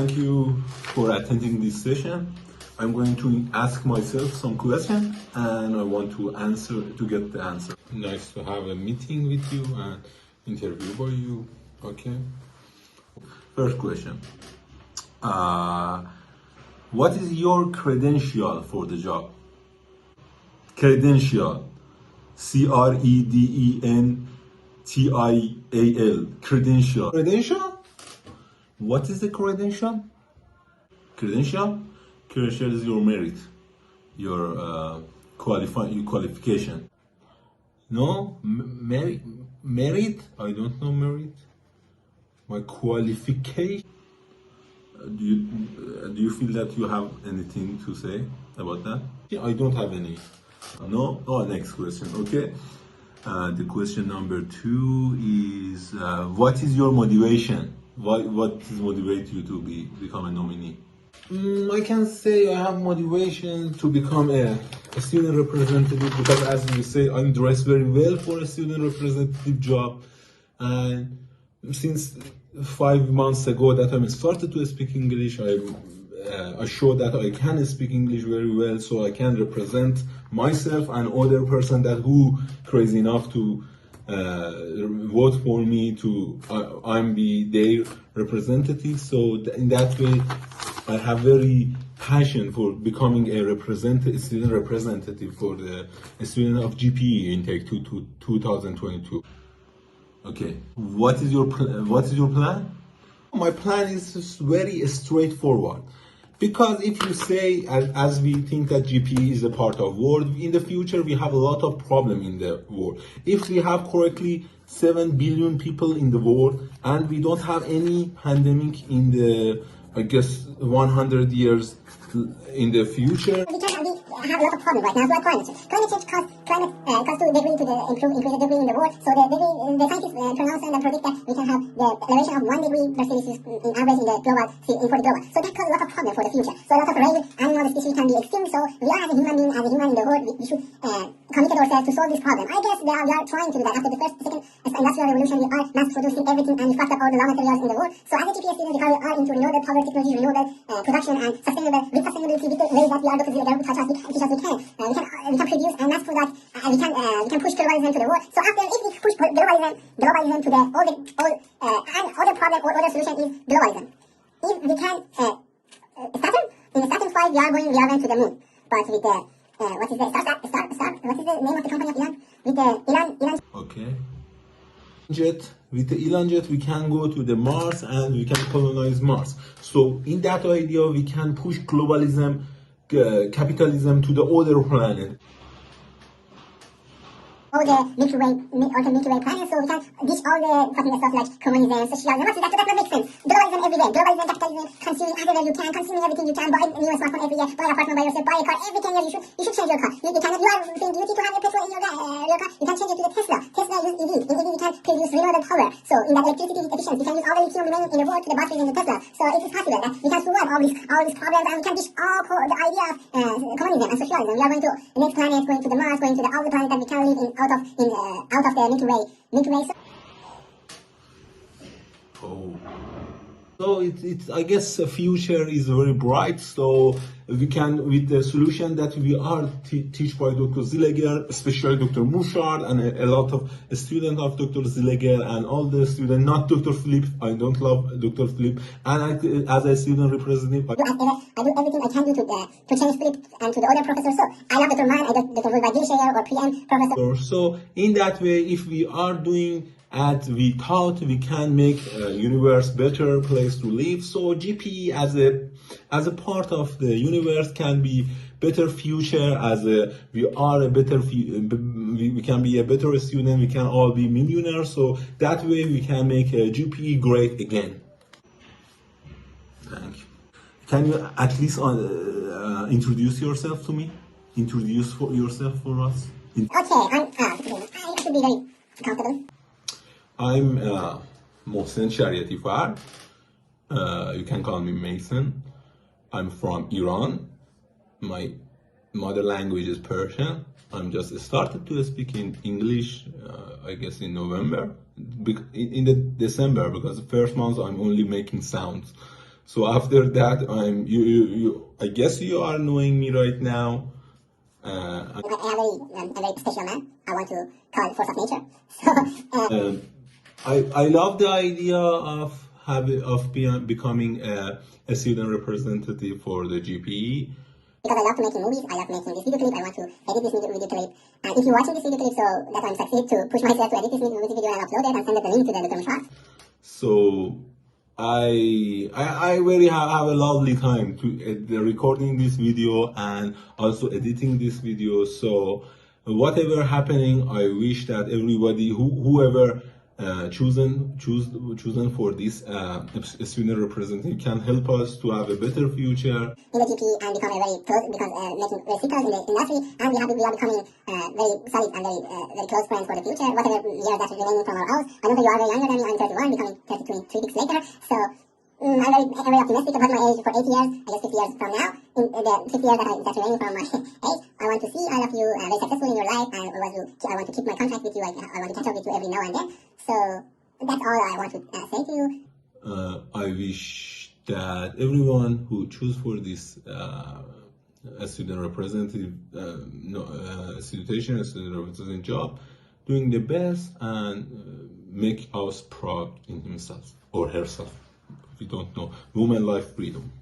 Thank you for attending this session. I'm going to ask myself some questions and I want to get the answer. Nice to have a meeting with you and interview by you. Okay. First question. What is your credential for the job? Credential. Credental. Credential. Credential? What is the credential? Credential? Credential is your merit, your qualification. No, merit? I don't know merit. My qualification. Do you feel that you have anything to say about that? Yeah, I don't have any. No? Oh, next question. Okay. The question number 2 is what is your motivation? What motivates you to become a nominee? I can say I have motivation to become a student representative because, as you say, I'm dressed very well for a student representative job. And since 5 months ago that I started to speak English, I showed that I can speak English very well, so I can represent myself and other person that who crazy enough to vote for me to I'm be their representative. So in that way, I have very passion for becoming a student representative for the student of GPE intake 2022. Okay, what is your plan? My plan is just very straightforward. Because if you say, as we think that GPE is a part of world, in the future we have a lot of problem in the world. If we have correctly 7 billion people in the world and we don't have any pandemic in the, I guess, 100 years in the future. We have a lot of problems right now, like climate change. Climate change causes 2 degrees to increase the degree in the world. So the scientists pronounce and predict that we can have the elevation of 1 degree Celsius in average in the global, for the global. So that causes a lot of problems for the future. So a lot of rare animal species can be extinct. So we are as a human being, as a human in the world, we should commit ourselves to solve this problem. I guess we are trying to do that. After the second industrial revolution, we are mass producing everything and we fucked up all the raw materials in the world. So as a GPS student, we are into renewable power technology, renewable production and sustainability with the ways that we are looking to teach as we can. We can produce and mass product. We can push globalism to the world. So after, if we push globalism to the and other problem or other solution is globalism. If we can in Saturn 5 we are going to the moon, but with the what is the what is the name of the company of Elon? With the Elon. Okay. With the Elon jet, we can go to the Mars and we can colonize Mars. So in that idea, we can push globalism, capitalism to the other planet. All the Milky Way planets, so we can ditch all the fucking stuff like communism, socialism. What is that? That doesn't make sense. Globalism every day. Globalism, capitalism, consuming everywhere you can, consuming everything you can, buy a new smartphone every year, buy an apartment by yourself, buy a car every 10 years. You should change your car. You are being duty to have your petrol in your car. You can change it to the Tesla. Tesla use EV. In EV we can produce renewable power. So in that electricity efficiency, we can use all the lithium remaining in the world to the batteries in the Tesla. So it is possible that we can survive all these problems and we can ditch all the idea of communism and socialism. We are going to the next planet, going to the Mars, going to the other planet that we can live in out of the Milky Way. Oh. So it's I guess the future is very bright. So we can, with the solution that we are teach by Dr. Zilleger, especially Dr. Mushard and a lot of students of Dr. Zilleger and all the students, not Dr. Philip. I don't love Dr. Philip. And as a student representative, I do everything I can do to change Philip and to the other professors. So I love Dr. Mann, Dr. Vagilshire or PM professor. So in that way, if we are doing as we thought, we can make a universe better place to live. So GPE as a part of the universe can be better future. We can be a better student. We can all be millionaires. So that way we can make GPE great again. Thank you. Can you at least introduce yourself to me? Introduce yourself for us. Okay, I should be very comfortable. I'm Mohsen Shariati. You can call me Mason. I'm from Iran. My mother language is Persian. I'm just started to speak in English, I guess in November, in the December, because the first month I'm only making sounds. So after that, I guess you are knowing me right now. I am a very special man. I want to call force of nature. So I love the idea of becoming a student representative for the GPE. because I love to making movies, I love making this video clip, I want to edit this video clip. And if you're watching this video clip, so that I'm succeed to push myself to edit this music video and upload it and send it the link to the document shot. So I really have a lovely time to recording this video and also editing this video. So whatever happening, I wish that everybody whoever chosen for this student representative can help us to have a better future In the GP and become a very close, because making recitals in the industry, and we are becoming very solid and very close friends for the future. Whatever years that remaining from our house, I know that you are very younger than me. I'm 31, becoming 32 in 3 weeks later. So I'm very optimistic about my age for 8 years. I guess 50 years from now, in the 50 years that's remaining from my age, I want to see all of you very successful in your life, and I want to keep my contact with you. I want to catch up with you every now and then. So that's all I want to say to you. I wish that everyone who choose for this a student representative student representative job doing the best and make us proud in himself or herself. If you don't know, woman life freedom.